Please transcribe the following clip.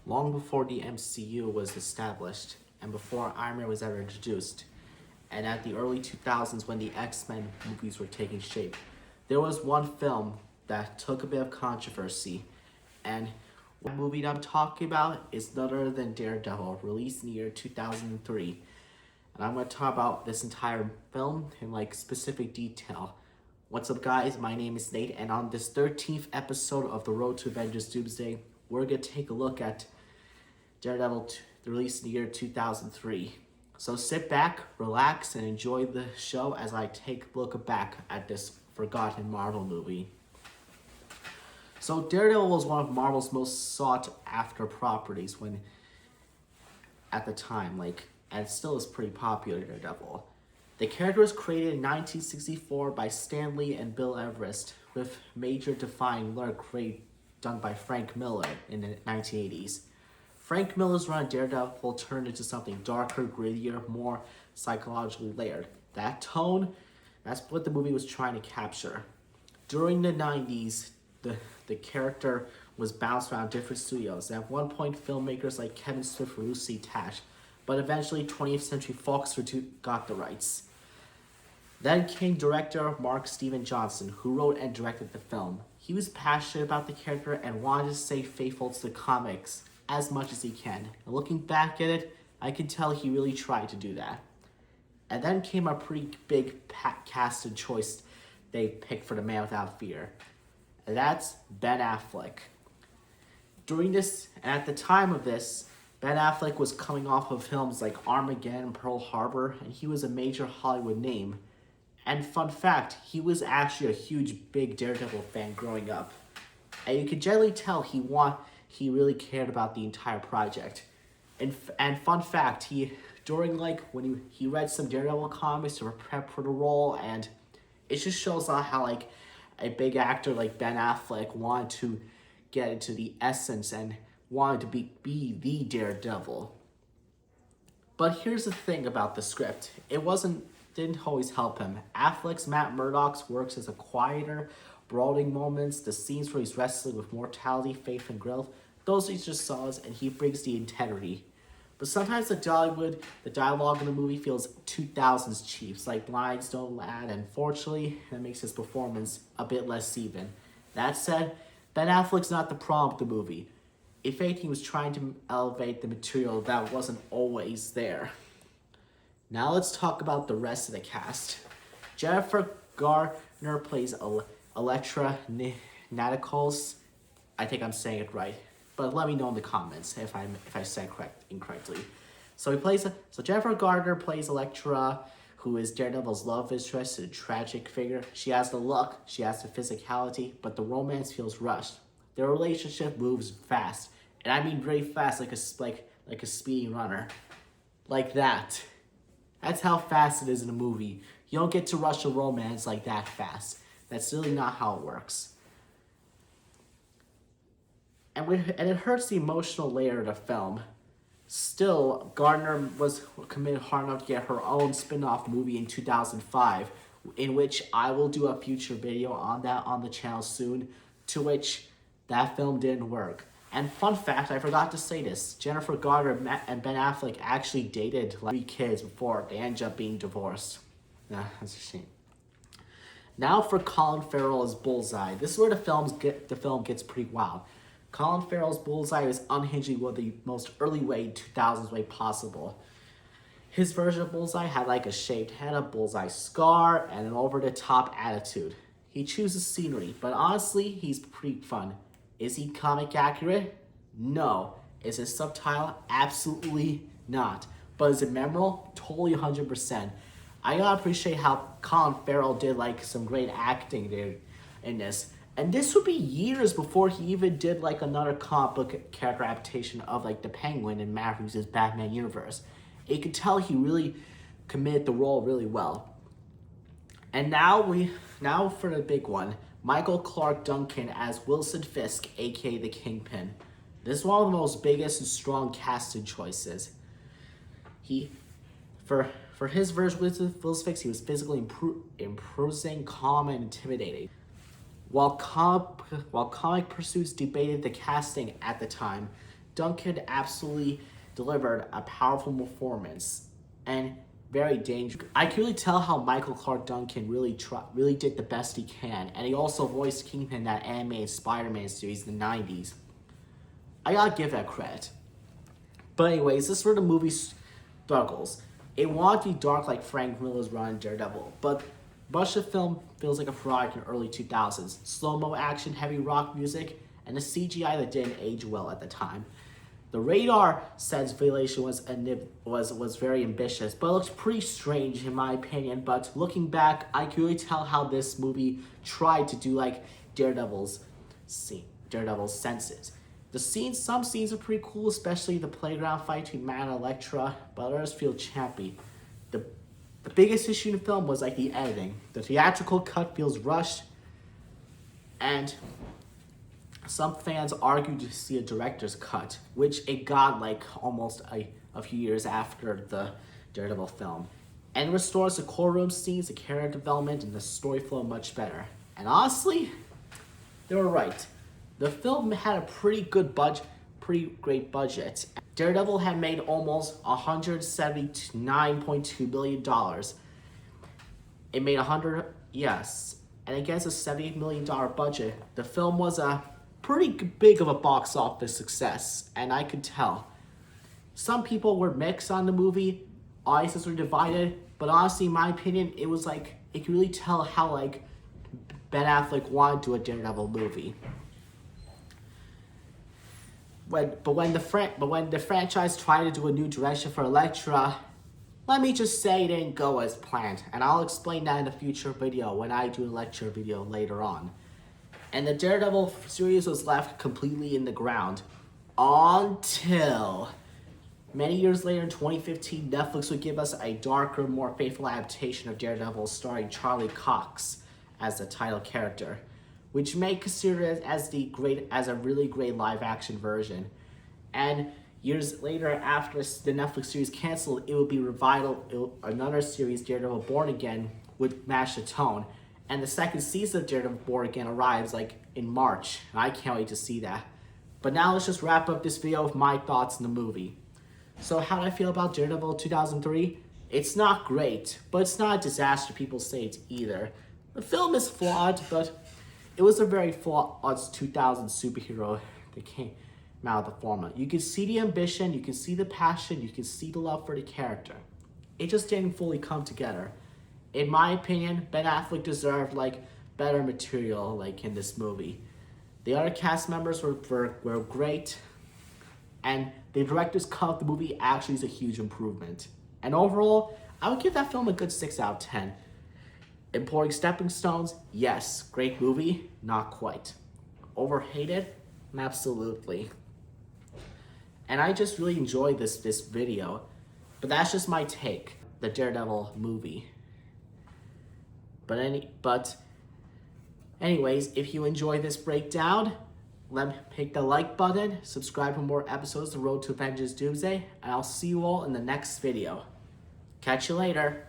long before the MCU was established and before Iron Man was ever introduced, and at the early 2000s when the X-Men movies were taking shape. There was one film that took a bit of controversy, and the movie that I'm talking about is none other than Daredevil, released in the year 2003. And I'm going to talk about this entire film in specific detail. What's up, guys? My name is Nate, and on this 13th episode of The Road to Avengers Doomsday, we're going to take a look at Daredevil, released in the year 2003. So sit back, relax, and enjoy the show as I take a look back at this forgotten Marvel movie. So Daredevil was one of Marvel's most sought-after properties at the time, and it still is pretty popular, Daredevil. The character was created in 1964 by Stan Lee and Bill Everest, with major defining lyric done by Frank Miller in the 1980s. Frank Miller's run Daredevil turned into something darker, grittier, more psychologically layered. That tone, that's what the movie was trying to capture. During the 90s, the character was bounced around different studios, and at one point filmmakers like Kevin Smith were loosely attached, but eventually 20th Century Fox got the rights. Then came director Mark Steven Johnson, who wrote and directed the film. He was passionate about the character and wanted to stay faithful to the comics as much as he can. And looking back at it, I can tell he really tried to do that. And then came a pretty big casted choice they picked for the Man Without Fear. And that's Ben Affleck. During this, and at the time of this, Ben Affleck was coming off of films like Armageddon and Pearl Harbor, and he was a major Hollywood name. And fun fact, he was actually a huge, big Daredevil fan growing up. And you could generally tell he really cared about the entire project. And fun fact, when he read some Daredevil comics to prep for the role, and it just shows how a big actor like Ben Affleck wanted to get into the essence and wanted to be the Daredevil. But here's the thing about the script. It didn't always help him. Affleck's Matt Murdock's works as a quieter, brooding moments, the scenes where he's wrestling with mortality, faith, and growth, those he just saws, and he brings the integrity. But sometimes the dialogue in the movie feels 2000s cheap, lines don't add, and fortunately, that makes his performance a bit less even. That said, Ben Affleck's not the problem with the movie. If anything, he was trying to elevate the material that wasn't always there. Now let's talk about the rest of the cast. Jennifer Garner plays Elektra Natacles. I think I'm saying it right, but let me know in the comments if I said incorrectly. So Jennifer Garner plays Elektra, who is Daredevil's love interest, a tragic figure. She has the look, she has the physicality, but the romance feels rushed. Their relationship moves fast, and I mean very fast, like a speeding runner, like that. That's how fast it is in a movie. You don't get to rush a romance like that fast. That's really not how it works. And it hurts the emotional layer of the film. Still, Gardner was committed hard enough to get her own spin-off movie in 2005, in which I will do a future video on that on the channel soon, to which that film didn't work. And fun fact, I forgot to say this, Jennifer Garner and Ben Affleck actually dated 3 kids before they ended up being divorced. That's a shame. Now for Colin Farrell as Bullseye. This is where the film gets pretty wild. Colin Farrell's Bullseye is unhinged in the most early way, 2000s way possible. His version of Bullseye had a shaved head, a bullseye scar, and an over-the-top attitude. He chooses scenery, but honestly, he's pretty fun. Is he comic accurate? No. Is it subtle? Absolutely not. But is it memorable? Totally 100%. I gotta appreciate how Colin Farrell did some great acting there in this. And this would be years before he even did another comic book character adaptation of the Penguin in Matt Reeves' Batman universe. You could tell he really committed the role really well. And now for the big one. Michael Clark Duncan as Wilson Fisk, aka the Kingpin. This is one of the most biggest and strong casting choices. For his version with Wilson Fisk, he was physically imposing, calm, and intimidating. While comic pursuits debated the casting at the time, Duncan absolutely delivered a powerful performance and very dangerous. I can really tell how Michael Clark Duncan really did the best he can, and he also voiced Kingpin in that animated Spider-Man series in the 90s. I gotta give that credit. But anyways, this is where the movie struggles. It wanted to be dark like Frank Miller's run in Daredevil, but much of the film feels like a product in the early 2000s. Slow-mo action, heavy rock music, and a CGI that didn't age well at the time. The radar sense violation was very ambitious, but it looks pretty strange in my opinion. But looking back, I can really tell how this movie tried to do like Daredevil's senses. Some scenes are pretty cool, especially the playground fight between Matt and Elektra, but others feel champy. The biggest issue in the film was like the editing. The theatrical cut feels rushed, and some fans argued to see a director's cut, which it got like almost a few years after the Daredevil film, and restores the courtroom scenes, the character development, and the story flow much better. And honestly, they were right. The film had a pretty great budget. Daredevil had made almost $179.2 million. It made and against a $78 million budget, the film was a pretty big of a box office success, and I could tell. Some people were mixed on the movie, audiences were divided, but honestly, in my opinion, it was like, it could really tell how like Ben Affleck wanted to do a Daredevil movie. But when the franchise tried to do a new direction for Elektra, let me just say it didn't go as planned, and I'll explain that in a future video when I do an Elektra video later on. And the Daredevil series was left completely in the ground until many years later in 2015, Netflix would give us a darker, more faithful adaptation of Daredevil starring Charlie Cox as the title character, which may consider it as a really great live-action version. And years later, after the Netflix series canceled, it would be revived. Another series, Daredevil Born Again, would match the tone. And the second season of Daredevil Born Again arrives like in March. I can't wait to see that. But now let's just wrap up this video with my thoughts on the movie. So how do I feel about Daredevil 2003? It's not great, but it's not a disaster people say it's either. The film is flawed, but it was a very flawed 2000 superhero that came out of the formula. You can see the ambition, you can see the passion, you can see the love for the character. It just didn't fully come together. In my opinion, Ben Affleck deserved like better material like in this movie. The other cast members were great, and the director's cut of the movie actually is a huge improvement. And overall, I would give that film a good 6 out of 10. Important stepping stones, yes. Great movie, not quite. Overhated, absolutely. And I just really enjoyed this video, but that's just my take, the Daredevil movie. But anyways, if you enjoy this breakdown, hit the like button, subscribe for more episodes of The Road to Avengers Doomsday, and I'll see you all in the next video. Catch you later.